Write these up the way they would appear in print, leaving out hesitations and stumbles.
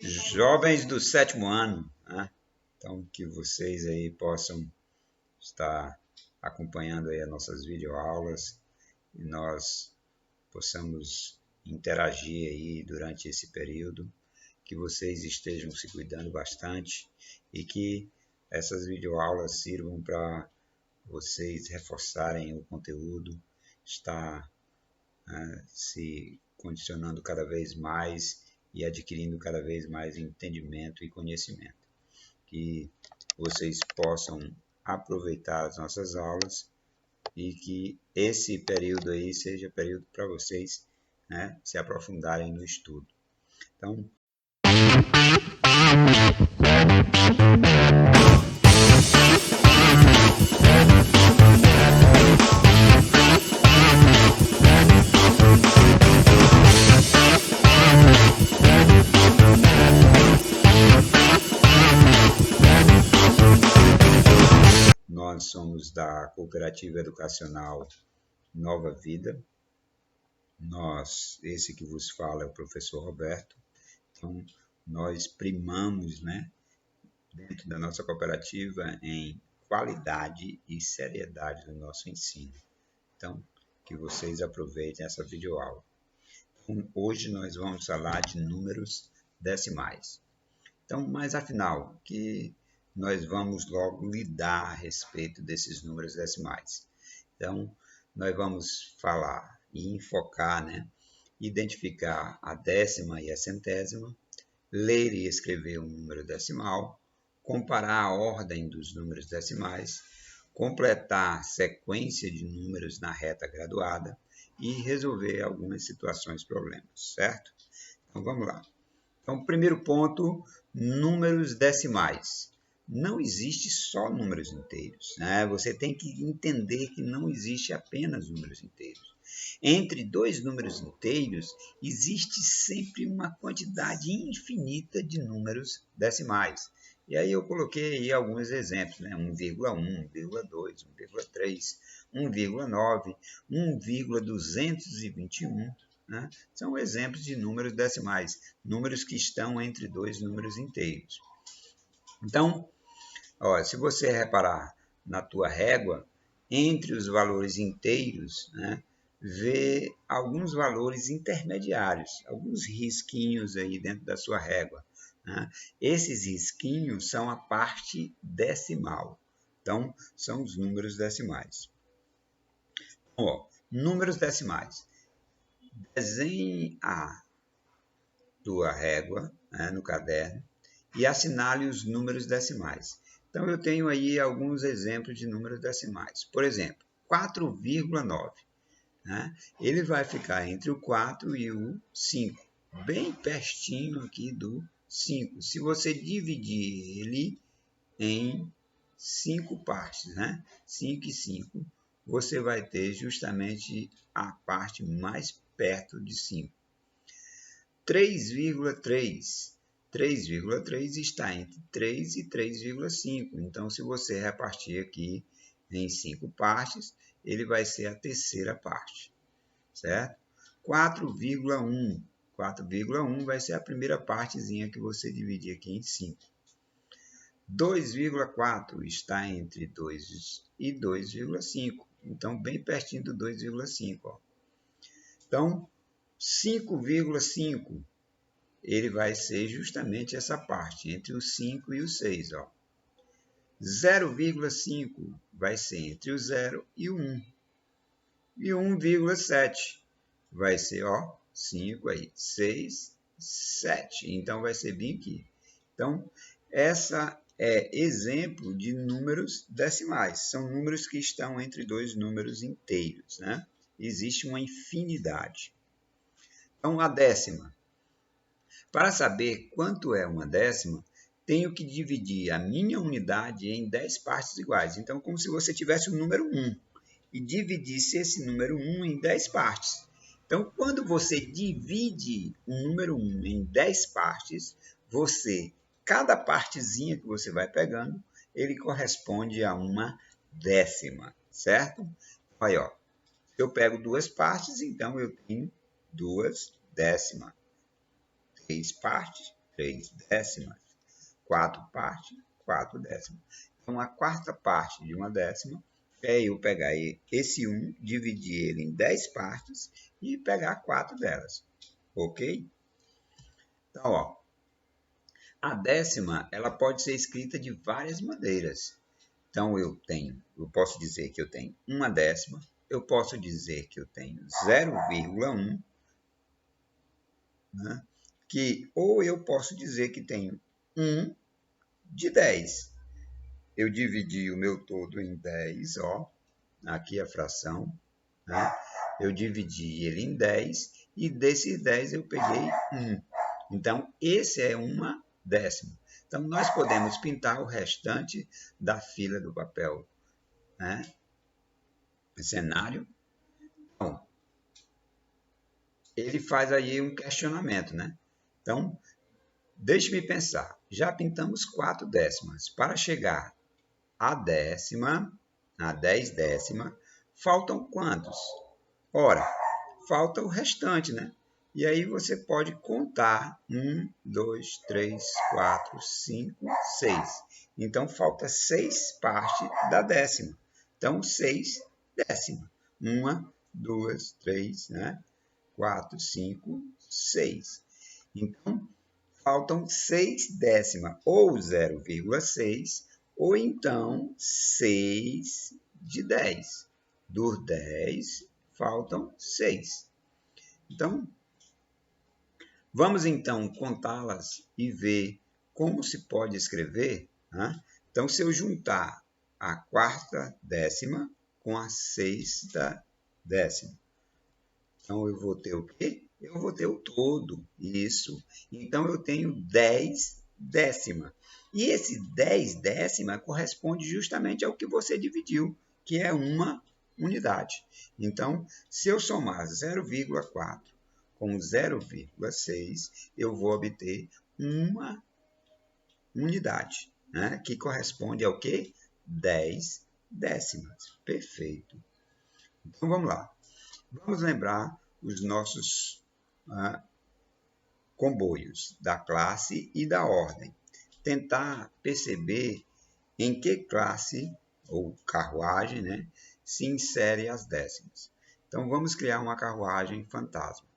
Jovens do 7º ano, né? Então, que vocês aí possam estar acompanhando aí as nossas videoaulas e nós possamos interagir aí durante esse período, que vocês estejam se cuidando bastante e que essas videoaulas sirvam para vocês reforçarem o conteúdo, estar se condicionando cada vez mais e adquirindo cada vez mais entendimento e conhecimento. Que vocês possam aproveitar as nossas aulas e que esse período aí seja período para vocês, né, se aprofundarem no estudo. Então, nós somos da Cooperativa Educacional Nova Vida. Esse que vos fala é o professor Roberto. Então, nós primamos, né, dentro da nossa cooperativa em qualidade e seriedade do nosso ensino. Então, que vocês aproveitem essa videoaula. Então, hoje nós vamos falar de números decimais. Então, mas afinal, que nós vamos logo lidar a respeito desses números decimais. Então, nós vamos falar e enfocar, né, identificar a décima e a centésima, ler e escrever um número decimal, comparar a ordem dos números decimais, completar sequência de números na reta graduada e resolver algumas situações, problemas, certo? Então, vamos lá. Então, primeiro ponto, números decimais. Não existe só números inteiros, né? Você tem que entender que não existe apenas números inteiros. Entre dois números inteiros, existe sempre uma quantidade infinita de números decimais. E aí eu coloquei aí alguns exemplos, né? 1,1, 1,2, 1,3, 1,9, 1,221, né? São exemplos de números decimais, números que estão entre dois números inteiros. Então, se você reparar na tua régua, entre os valores inteiros, né, vê alguns valores intermediários, alguns risquinhos aí dentro da sua régua, né? Esses risquinhos são a parte decimal. Então, são os números decimais. Números decimais. Desenhe a tua régua, né, no caderno e assinale os números decimais. Então, eu tenho aí alguns exemplos de números decimais. Por exemplo, 4,9. Né? Ele vai ficar entre o 4 e o 5, bem pertinho aqui do 5. Se você dividir ele em 5 partes, né? 5 e 5, você vai ter justamente a parte mais perto de 5. 3,3. 3,3 está entre 3 e 3,5. Então, se você repartir aqui em 5 partes, ele vai ser a terceira parte, certo? 4,1. 4,1 vai ser a primeira partezinha que você dividir aqui em 5. 2,4 está entre 2 e 2,5. Então, bem pertinho do 2,5. Então, 5,5, ele vai ser justamente essa parte, entre o 5 e o 6. 0,5 vai ser entre o 0 e o 1. E 1,7 vai ser 5 aí, 6, 7. Então, vai ser bem aqui. Então, essa é exemplo de números decimais. São números que estão entre dois números inteiros, né? Existe uma infinidade. Então, a décima. Para saber quanto é uma décima, tenho que dividir a minha unidade em 10 partes iguais. Então, como se você tivesse o número 1 e dividisse esse número 1 em 10 partes. Então, quando você divide o número 1 em 10 partes, cada partezinha que você vai pegando, ele corresponde a uma décima, certo? Aí, eu pego 2 partes, então eu tenho 2 décimas. 3 partes, 3 décimas, 4 partes, 4 décimas. Então, a quarta parte de uma décima é eu pegar esse 1, dividir ele em 10 partes e pegar 4 delas. Ok? Então, ó, a décima ela pode ser escrita de várias maneiras. Então, eu posso dizer que eu tenho uma décima, eu posso dizer que eu tenho 0,1, né? Ou eu posso dizer que tenho 1 de 10. Eu dividi o meu todo em 10, ó, aqui a fração, né? Eu dividi ele em 10 e desses 10 eu peguei 1. Então, esse é uma décima. Então, nós podemos pintar o restante da fila do papel, né? Cenário. Bom, ele faz aí um questionamento, né? Então, deixe-me pensar. Já pintamos 4 décimas. Para chegar à décima, a 10 décima, faltam quantos? Ora, falta o restante, né? E aí você pode contar 1, 2, 3, 4, 5, 6. Então, falta 6 partes da décima. Então, 6 décimas. 1, 2, 3, né? 4, 5, 6. Então, faltam 6 décimas, ou 0,6, ou então 6 de 10. Dos 10, faltam 6. Então, vamos então contá-las e ver como se pode escrever, né? Então, se eu juntar a quarta décima com a sexta décima, então eu vou ter o quê? Eu vou ter o todo, isso. Então, eu tenho 10 décimas. E esse 10 décima corresponde justamente ao que você dividiu, que é uma unidade. Então, se eu somar 0,4 com 0,6, eu vou obter uma unidade, né? Que corresponde ao quê? 10 décimas. Perfeito. Então, vamos lá. Vamos lembrar os nossos comboios da classe e da ordem. Tentar perceber em que classe ou carruagem, né, se insere as décimas. Então, vamos criar uma carruagem fantasma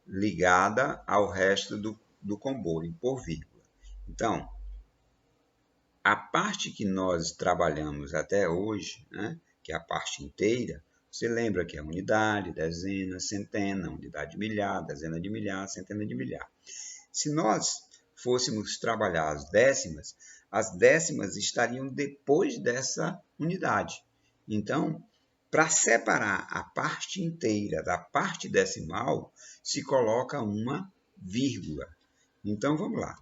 ligada ao resto do comboio por vírgula. Então, a parte que nós trabalhamos até hoje, né, que é a parte inteira, você lembra que é unidade, dezena, centena, unidade de milhar, dezena de milhar, centena de milhar. Se nós fôssemos trabalhar as décimas estariam depois dessa unidade. Então, para separar a parte inteira da parte decimal, se coloca uma vírgula. Então, vamos lá.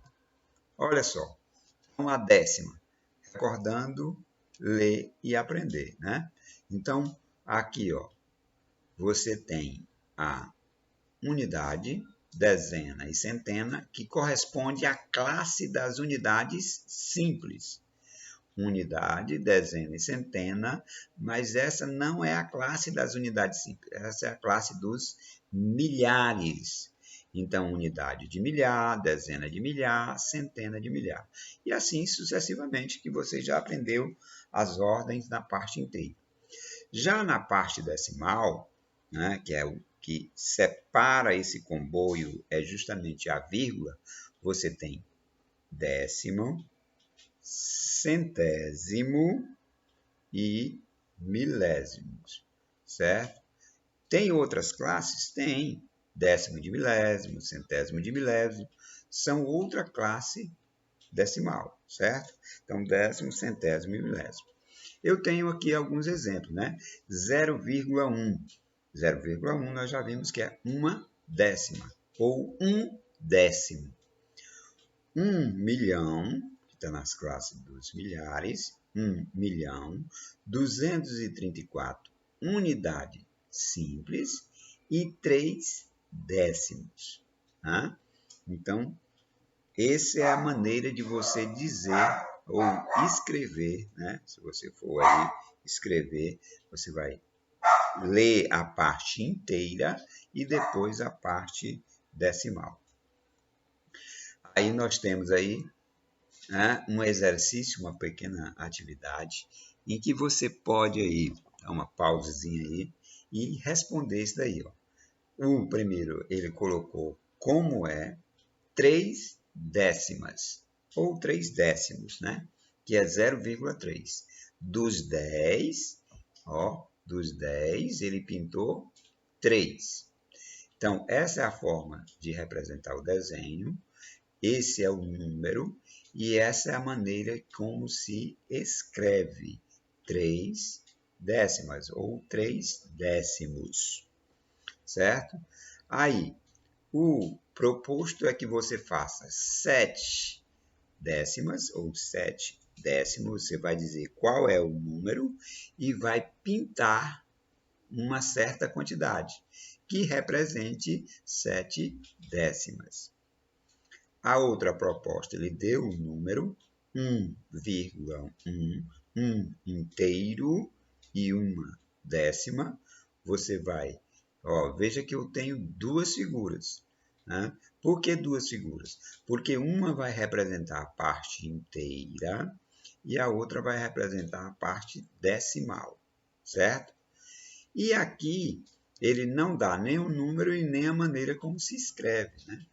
Olha só, uma décima, recordando, ler e aprender, né? Então, aqui, ó, você tem a unidade, dezena e centena, que corresponde à classe das unidades simples. Unidade, dezena e centena, mas essa não é a classe das unidades simples, essa é a classe dos milhares. Então, unidade de milhar, dezena de milhar, centena de milhar. E assim sucessivamente, que você já aprendeu as ordens na parte inteira. Já na parte decimal, né, que é o que separa esse comboio, é justamente a vírgula, você tem décimo, centésimo e milésimos, certo? Tem outras classes? Tem. Décimo de milésimo, centésimo de milésimo, são outra classe decimal, certo? Então, décimo, centésimo e milésimo. Eu tenho aqui alguns exemplos, né? 0,1. 0,1 nós já vimos que é uma décima, ou um décimo. 1 milhão, que está nas classes dos milhares, 1 milhão, 234 unidade simples e 3 décimos. Tá? Então, essa é a maneira de você dizer ou escrever, né? Se você for aí escrever, você vai ler a parte inteira e depois a parte decimal. Aí nós temos aí, né, um exercício, uma pequena atividade, em que você pode aí dar uma pausazinha aí e responder isso daí. Ó. O primeiro, ele colocou como é 3 décimas, ou 3 décimos, né? Que é 0,3. Dos 10, ó, dos 10, ele pintou 3. Então, essa é a forma de representar o desenho, esse é o número, e essa é a maneira como se escreve 3 décimas, ou 3 décimos, certo? Aí, o proposto é que você faça 7 décimas, ou 7 décimos, você vai dizer qual é o número e vai pintar uma certa quantidade, que represente 7 décimas. A outra proposta, ele deu o número 1,1, um inteiro e uma décima. Você vai, ó, veja que eu tenho duas figuras. Né? Por que duas figuras? Porque uma vai representar a parte inteira e a outra vai representar a parte decimal, certo? E aqui ele não dá nem o número e nem a maneira como se escreve, né?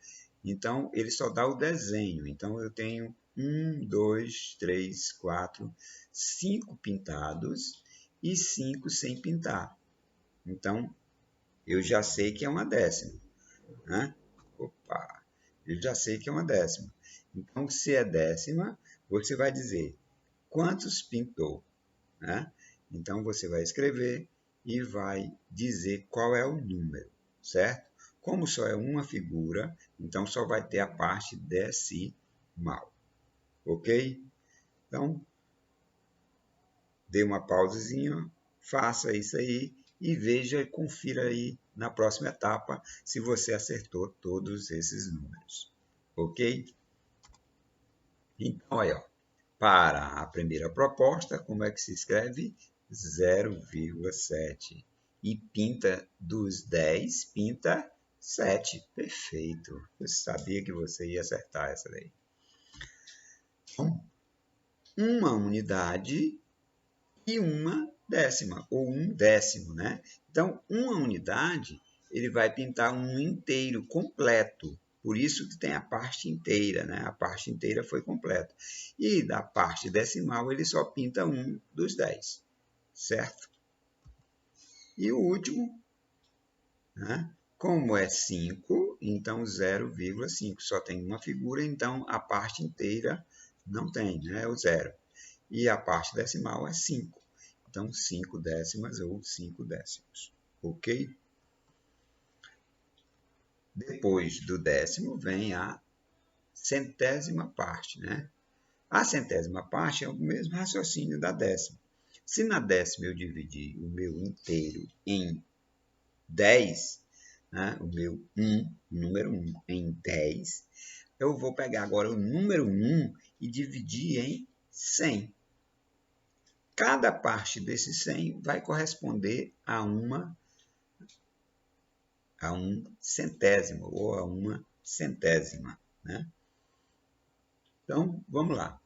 Então, ele só dá o desenho. Então, eu tenho 1, 2, 3, 4, 5 pintados e 5 sem pintar. Então, eu já sei que é uma décima. Né? Opa! Eu já sei que é uma décima. Então, se é décima, você vai dizer quantos pintou. Né? Então, você vai escrever e vai dizer qual é o número, certo? Como só é uma figura, então só vai ter a parte decimal, ok? Então, dê uma pausazinha, faça isso aí e veja e confira aí na próxima etapa se você acertou todos esses números, ok? Então, aí, ó, para a primeira proposta, como é que se escreve? 0,7. E pinta dos 10, pinta 7. Perfeito. Eu sabia que você ia acertar essa daí. Então, uma unidade e uma décima, ou um décimo, né? Então, uma unidade, ele vai pintar um inteiro completo. Por isso que tem a parte inteira, né? A parte inteira foi completa. E da parte decimal, ele só pinta um dos 10, certo? E o último, né? Como é 5, então 0,5. Só tem uma figura, então a parte inteira não tem, né? É o zero. E a parte decimal é 5. Então, 5 décimas ou 5 décimos. Ok? Depois do décimo vem a centésima parte, né? A centésima parte é o mesmo raciocínio da décima. Se na décima eu dividir o meu inteiro em 10, né? O meu 1, o número 1 em 10, eu vou pegar agora o número 1 e dividir em 100. Cada parte desse 100 vai corresponder a um centésimo ou a uma centésima. Né? Então, vamos lá.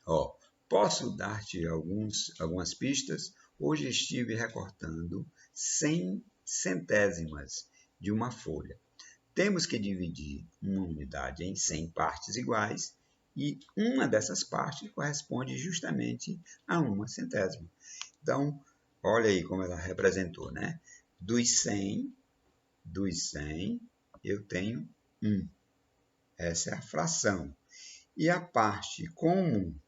Ó, posso dar-te algumas pistas? Hoje estive recortando 100 centésimas de uma folha. Temos que dividir uma unidade em 100 partes iguais e uma dessas partes corresponde justamente a uma centésima. Então, olha aí como ela representou, né? Dos 100, eu tenho 1. Essa é a fração. E a parte como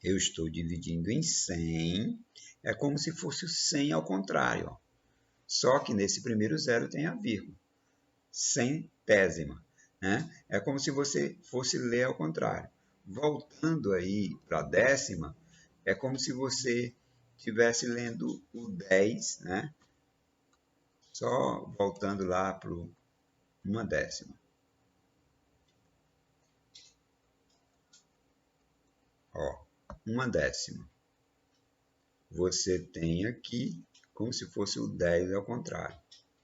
eu estou dividindo em 100, é como se fosse o 100 ao contrário. Ó. Só que nesse primeiro zero tem a vírgula. Centésima. Né? É como se você fosse ler ao contrário. Voltando aí para a décima, é como se você estivesse lendo o 10, né? Só voltando lá para uma décima. Ó, uma décima. Você tem aqui como se fosse o 10 ao contrário,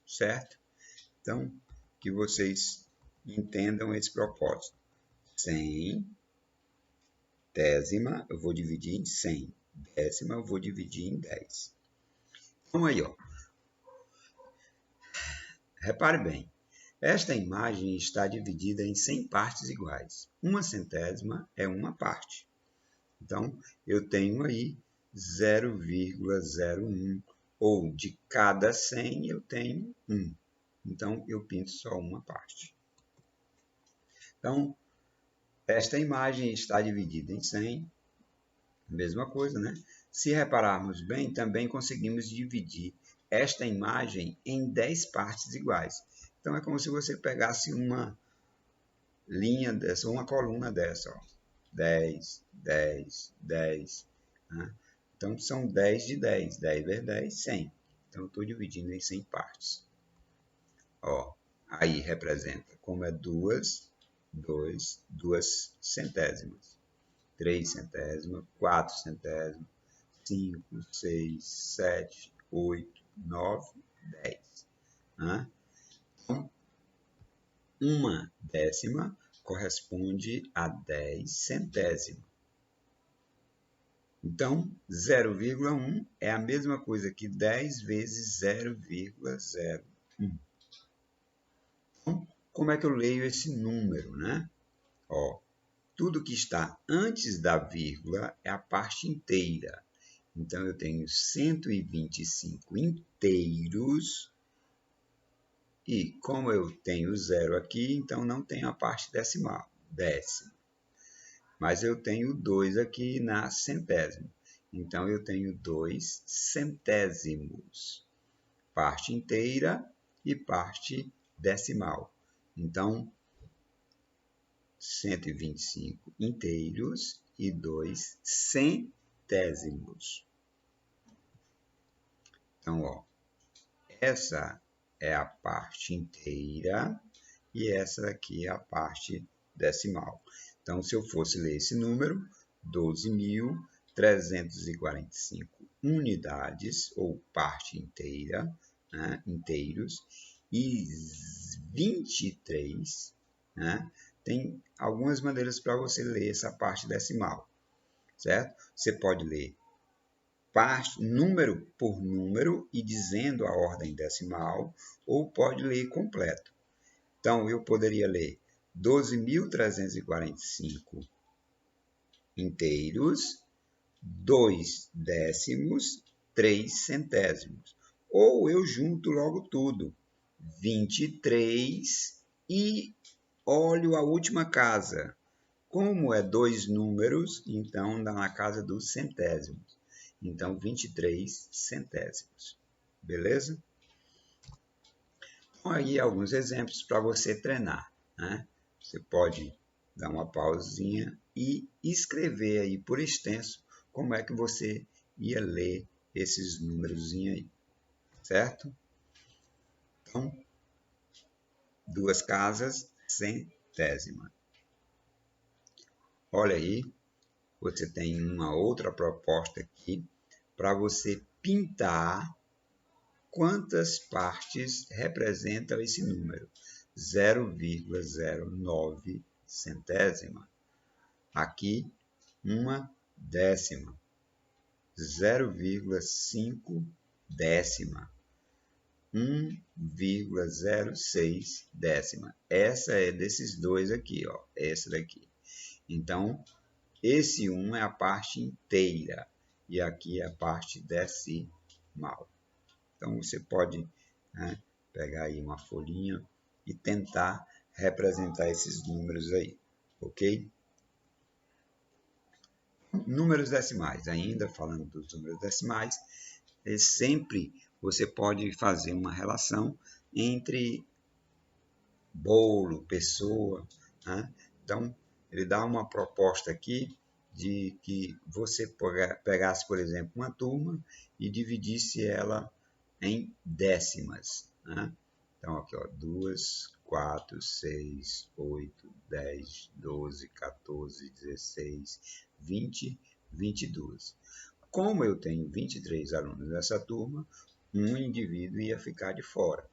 certo? Então, que vocês Entendam esse propósito. 100 décima eu vou dividir em 100. Décima eu vou dividir em 10. Então aí, ó. Repare bem. Esta imagem está dividida em 100 partes iguais. Uma centésima é uma parte. Então, eu tenho aí 0,01, ou de cada 100 eu tenho 1. Então, eu pinto só uma parte. Então, esta imagem está dividida em 100, mesma coisa, né? Se repararmos bem, também conseguimos dividir esta imagem em 10 partes iguais. Então, é como se você pegasse uma linha dessa, uma coluna dessa, ó. 10, 10, 10. Né? Então, são 10 de 10. 10 vezes 10, 100. Então, eu estou dividindo em 100 partes. Ó, aí representa como é 2 centésimas. 3 centésimas, 4 centésimas, 5, 6, 7, 8, 9, 10. Né? Então, uma décima corresponde a 10 centésimos. Então, 0,1 é a mesma coisa que 10 vezes 0,01. Então, como é que eu leio esse número, né? Ó, tudo que está antes da vírgula é a parte inteira. Então, eu tenho 125 inteiros. E como eu tenho zero aqui, então não tenho a parte decimal, décimo. Mas eu tenho 2 aqui na centésima. Então, eu tenho 2 centésimos. Parte inteira e parte decimal. Então, 125 inteiros e 2 centésimos. Então, ó, essa é a parte inteira e essa aqui é a parte decimal. Então, se eu fosse ler esse número, 12.345 unidades, ou parte inteira, né, inteiros, e 23, né, tem algumas maneiras para você ler essa parte decimal, certo? Você pode ler número por número e dizendo a ordem decimal, ou pode ler completo. Então, eu poderia ler 12.345 inteiros, 2 décimos, 3 centésimos. Ou eu junto logo tudo, 23 e olho a última casa. Como é 2 números, então dá na casa dos centésimos. Então, 23 centésimos. Beleza? Então, aí alguns exemplos para você treinar, né? Você pode dar uma pausinha e escrever aí por extenso como é que você ia ler esses números aí, certo? Então, 2 casas, centésima. Olha aí, você tem uma outra proposta aqui para você pintar quantas partes representam esse número, 0,09 centésima. Aqui, uma décima, 0,5 décima, 1,06 décima. Essa é desses dois aqui, ó, essa daqui. Então, esse 1 é a parte inteira e aqui é a parte decimal. Então, você pode, né, pegar aí uma folhinha e tentar representar esses números aí, ok? Números decimais, ainda falando dos números decimais, sempre você pode fazer uma relação entre bolo, pessoa, né? Então, ele dá uma proposta aqui de que você pegasse, por exemplo, uma turma e dividisse ela em décimas, né? Então, aqui, ó, 2, 4, 6, 8, 10, 12, 14, 16, 20, 22. Como eu tenho 23 alunos nessa turma, um indivíduo ia ficar de fora,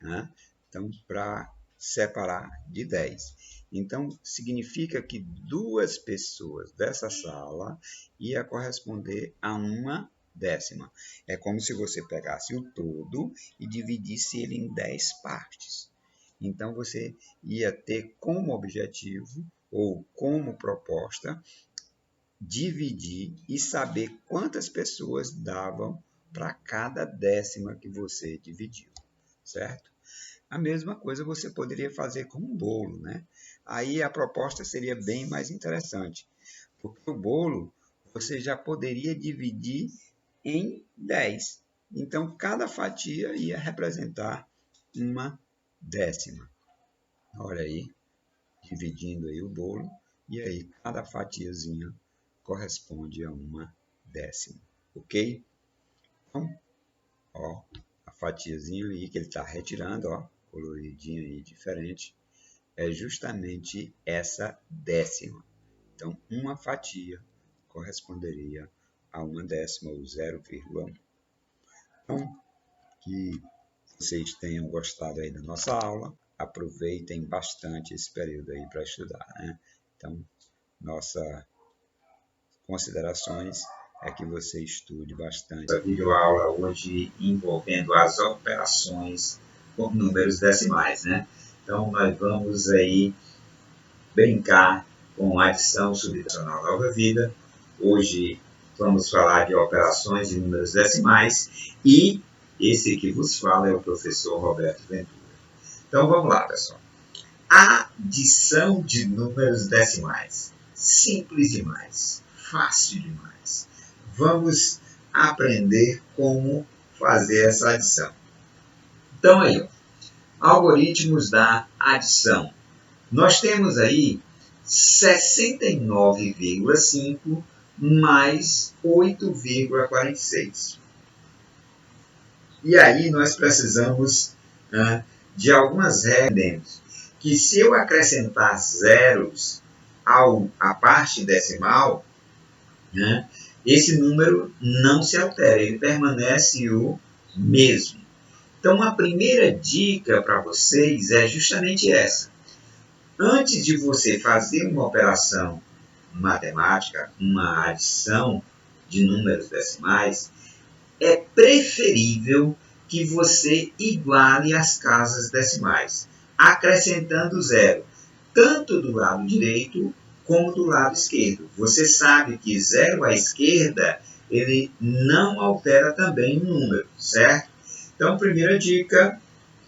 né? Então, para separar de 10. Então, significa que 2 pessoas dessa sala ia corresponder a uma décima. É como se você pegasse o todo e dividisse ele em 10 partes. Então, você ia ter como objetivo ou como proposta dividir e saber quantas pessoas davam para cada décima que você dividiu, certo? A mesma coisa você poderia fazer com um bolo, né? Aí a proposta seria bem mais interessante, porque o bolo você já poderia dividir em 10. Então, cada fatia ia representar uma décima. Olha aí, dividindo aí o bolo, e aí cada fatiazinha corresponde a uma décima, ok? Então, ó, a fatiazinha aí que ele está retirando, ó, coloridinho aí diferente, é justamente essa décima. Então, uma fatia corresponderia a uma décima, ou 0,1. Então, que vocês tenham gostado aí da nossa aula. Aproveitem bastante esse período aí para estudar, né? Então, nossas considerações é que você estude bastante. A videoaula hoje envolvendo as operações com números decimais, né? Então, nós vamos aí brincar com adição, subtração na nova vida. Hoje vamos falar de operações de números decimais e esse que vos fala é o professor Roberto Ventura. Então vamos lá, pessoal. Adição de números decimais. Simples demais, fácil demais. Vamos aprender como fazer essa adição. Então aí, ó, algoritmos da adição. Nós temos aí 69,5 mais 8,46. E aí nós precisamos de algumas regras, que se eu acrescentar zeros à parte decimal, esse número não se altera, ele permanece o mesmo. Então a primeira dica para vocês é justamente essa. Antes de você fazer uma operação matemática, uma adição de números decimais, é preferível que você iguale as casas decimais, acrescentando zero, tanto do lado direito como do lado esquerdo. Você sabe que zero à esquerda, ele não altera também o número, certo? Então, primeira dica,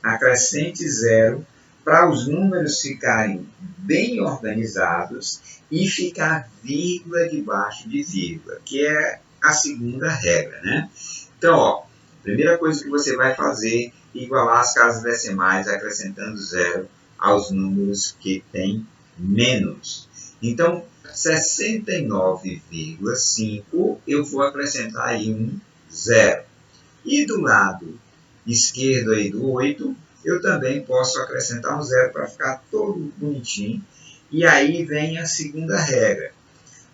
acrescente zero para os números ficarem bem organizados e ficar vírgula debaixo de vírgula, que é a segunda regra, né? Então, ó, primeira coisa que você vai fazer, igualar as casas decimais acrescentando zero aos números que têm menos. Então, 69,5 eu vou acrescentar aí um zero. E do lado esquerdo aí do 8, eu também posso acrescentar um zero para ficar todo bonitinho. E aí vem a segunda regra.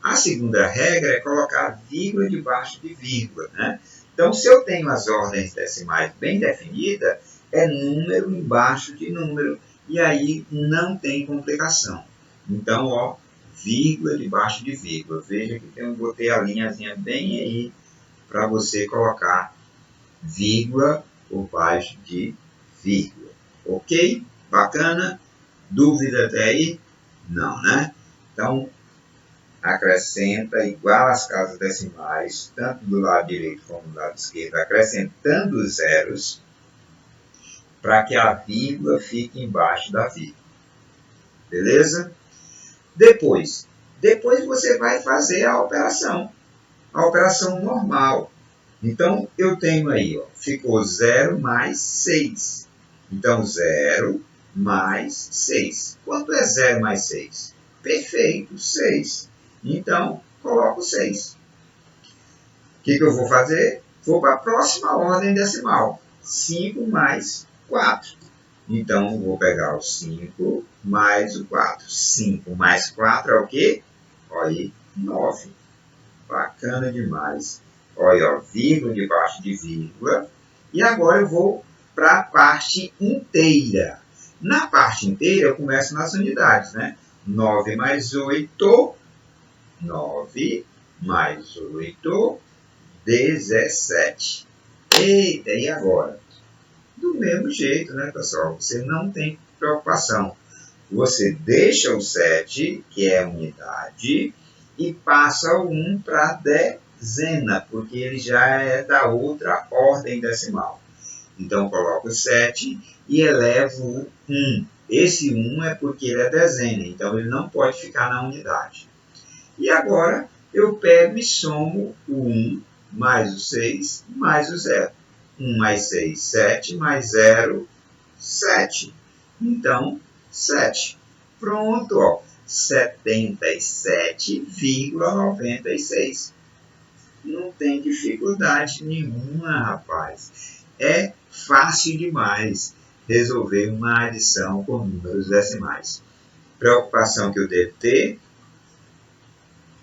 A segunda regra é colocar vírgula debaixo de vírgula, né? Então, se eu tenho as ordens decimais bem definidas, é número embaixo de número, e aí não tem complicação. Então, ó, vírgula debaixo de vírgula. Veja que eu botei a linhazinha bem aí para você colocar vírgula por baixo de vírgula. Ok? Bacana? Dúvida até aí? Não, né? Então, acrescenta igual as casas decimais, tanto do lado direito como do lado esquerdo, acrescentando zeros, para que a vírgula fique embaixo da vírgula. Beleza? Depois você vai fazer a operação normal. Então, eu tenho aí, ó, ficou 0 mais 6. Então, 0 mais 6. Quanto é 0 mais 6? Perfeito, 6. Então, coloco 6. O que eu vou fazer? Vou para a próxima ordem decimal. 5 mais 4. Então, vou pegar o 5 mais o 4. 5 mais 4 é o quê? Olha aí, 9. Bacana demais. Olha, ó, vírgula debaixo de vírgula. E agora eu vou para a parte inteira. Na parte inteira, eu começo nas unidades, né? 9 mais 8, 9 mais 8, 17. Eita, e agora? Do mesmo jeito, né, pessoal? Você não tem preocupação. Você deixa o 7, que é a unidade, e passa o 1 para a dezena, porque ele já é da outra ordem decimal. Então, coloco o 7 e elevo o 1. Esse 1 é porque ele é dezena, então ele não pode ficar na unidade. E agora eu pego e somo o 1 mais o 6 mais o 0. 1 mais 6, 7, mais 0, 7. Então, 7. Pronto, ó. 77,96. Não tem dificuldade nenhuma, rapaz. É fácil demais resolver uma adição com números decimais. Preocupação que eu devo ter: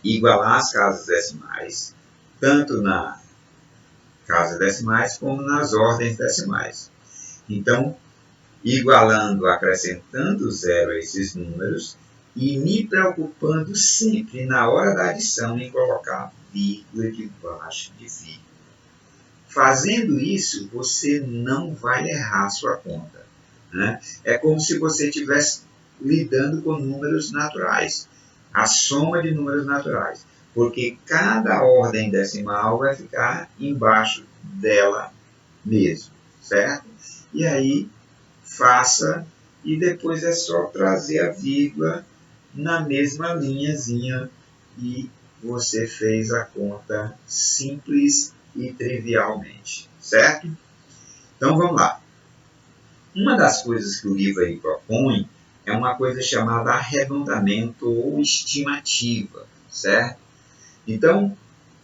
igualar as casas decimais, tanto na casas decimais como nas ordens decimais. Então, igualando, acrescentando zero a esses números e me preocupando sempre na hora da adição em colocar vírgula debaixo de vírgula. Fazendo isso, você não vai errar a sua conta, né? É como se você estivesse lidando com números naturais, a soma de números naturais, porque cada ordem decimal vai ficar embaixo dela mesmo, certo? E aí, faça, e depois é só trazer a vírgula na mesma linhazinha e você fez a conta simples e trivialmente, certo? Então vamos lá. Uma das coisas que o livro aí propõe é uma coisa chamada arredondamento ou estimativa, certo? Então,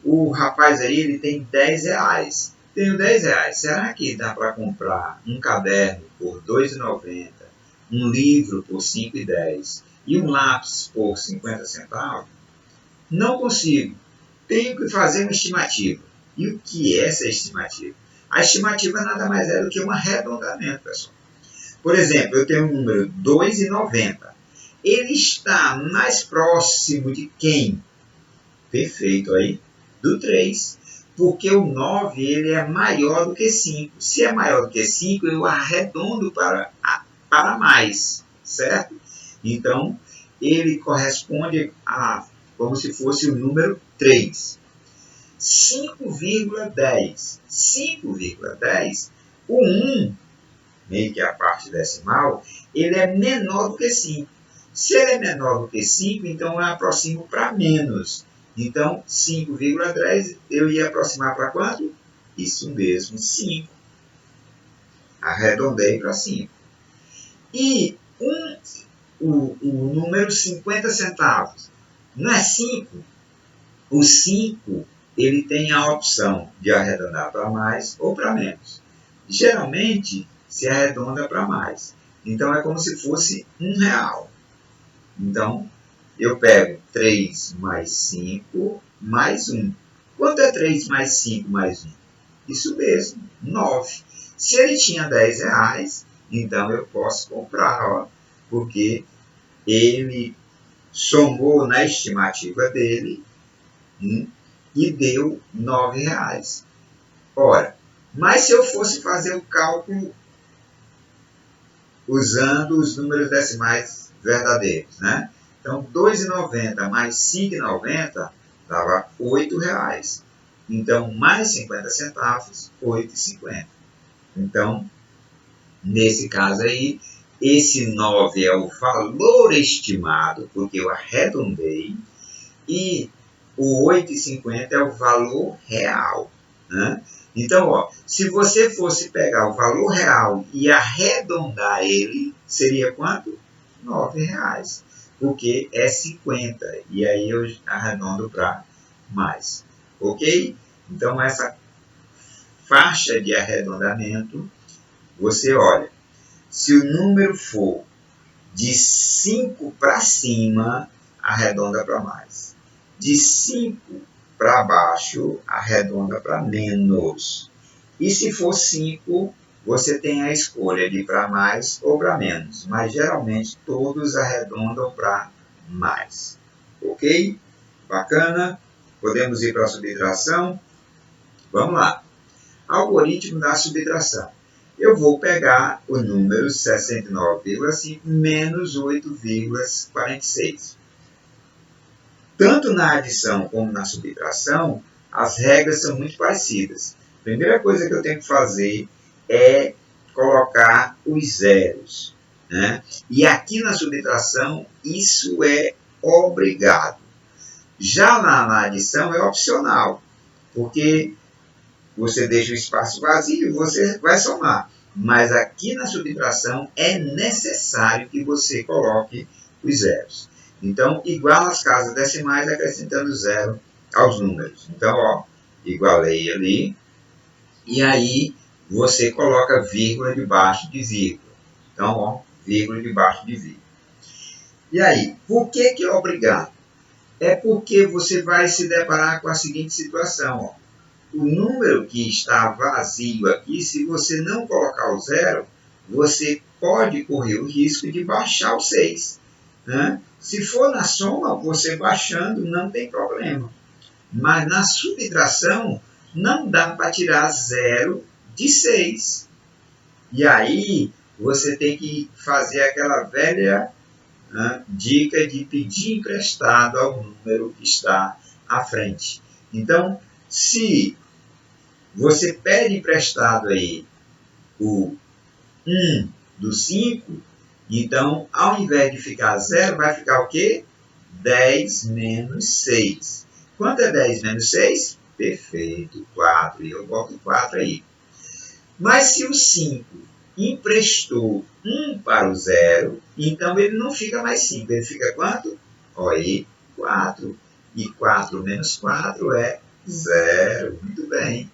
o rapaz aí ele tem 10 reais. Tenho 10 reais. Será que dá para comprar um caderno por R$ 2,90, um livro por R$ 5,10 e um lápis por 50 centavos? Não consigo. Tenho que fazer uma estimativa. E o que é essa estimativa? A estimativa nada mais é do que um arredondamento, pessoal. Por exemplo, eu tenho o número R$ 2,90. Ele está mais próximo de quem? Perfeito aí. Do 3. Porque o 9 ele é maior do que 5. Se é maior do que 5, eu arredondo para mais, certo? Então, ele corresponde a como se fosse o número 3. 5,10. 5,10. O 1, meio que a parte decimal, ele é menor do que 5. Se ele é menor do que 5, então eu aproximo para menos. Então, 5,10 eu ia aproximar para quanto? Isso mesmo, 5. Arredondei para 5. E o número 50 centavos não é 5? O 5 ele tem a opção de arredondar para mais ou para menos. Geralmente, se arredonda para mais. Então, é como se fosse R$1. Então, eu pego 3 mais 5 mais 1. Quanto é 3 mais 5 mais 1? Isso mesmo, 9. Se ele tinha 10 reais, então eu posso comprar, ó, porque ele somou na estimativa dele e deu 9 reais. Ora, mas se eu fosse fazer o cálculo usando os números decimais verdadeiros, né? Então, 2,90 mais 5,90 dava 8 reais. Então, mais 50 centavos, 8,50. Então, nesse caso aí, esse 9 é o valor estimado, porque eu arredondei, e o 8,50 é o valor real, né? Então, ó, se você fosse pegar o valor real e arredondar ele, seria quanto? 9 reais, porque é 50, e aí eu arredondo para mais, ok? Então, essa faixa de arredondamento, você olha, se o número for de 5 para cima, arredonda para mais. De 5 para baixo, arredonda para menos. E se for 5, você tem a escolha de ir para mais ou para menos, mas geralmente todos arredondam para mais. Ok? Bacana? Podemos ir para a subtração? Vamos lá. Algoritmo da subtração. Eu vou pegar o número 69,5 menos 8,46. Tanto na adição como na subtração, as regras são muito parecidas. A primeira coisa que eu tenho que fazer é colocar os zeros, né? E aqui na subtração, isso é obrigado. Já na adição é opcional, porque você deixa o espaço vazio e você vai somar. Mas aqui na subtração é necessário que você coloque os zeros. Então, iguala as casas decimais acrescentando zero aos números. Então, ó, igualei ali. E aí, você coloca vírgula debaixo de vírgula. Então, ó, vírgula debaixo de vírgula. E aí, por que é obrigado? É porque você vai se deparar com a seguinte situação, ó. O número que está vazio aqui, se você não colocar o zero, você pode correr o risco de baixar o 6. Né? Se for na soma, você baixando não tem problema. Mas na subtração, não dá para tirar 0 de 6. E aí, você tem que fazer aquela velha dica de pedir emprestado ao número que está à frente. Então, se você pede emprestado aí o 1 do 5, então, ao invés de ficar 0, vai ficar o quê? 10 menos 6. Quanto é 10 menos 6? Perfeito, 4. E eu boto 4 aí. Mas se o 5 emprestou 1 para o 0, então ele não fica mais 5. Ele fica quanto? Olha aí, 4. E 4 menos 4 é 0. Muito bem.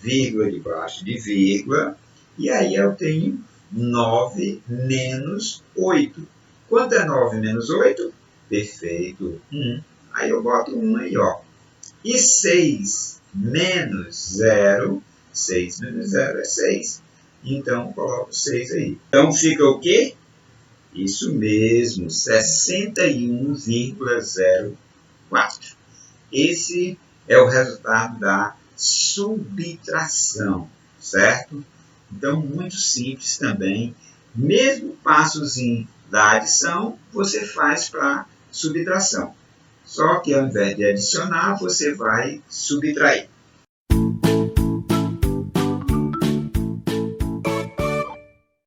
Vírgula debaixo de vírgula. E aí eu tenho 9 menos 8. Quanto é 9 menos 8? Perfeito, 1. Aí eu boto 1 aí, ó. E 6 menos 0, 6 menos 0 é 6. Então, coloco 6 aí. Então, fica o quê? Isso mesmo, 61,04. Esse é o resultado da subtração, certo? Então, muito simples também. Mesmo passozinho da adição, você faz para subtração. Só que ao invés de adicionar, você vai subtrair.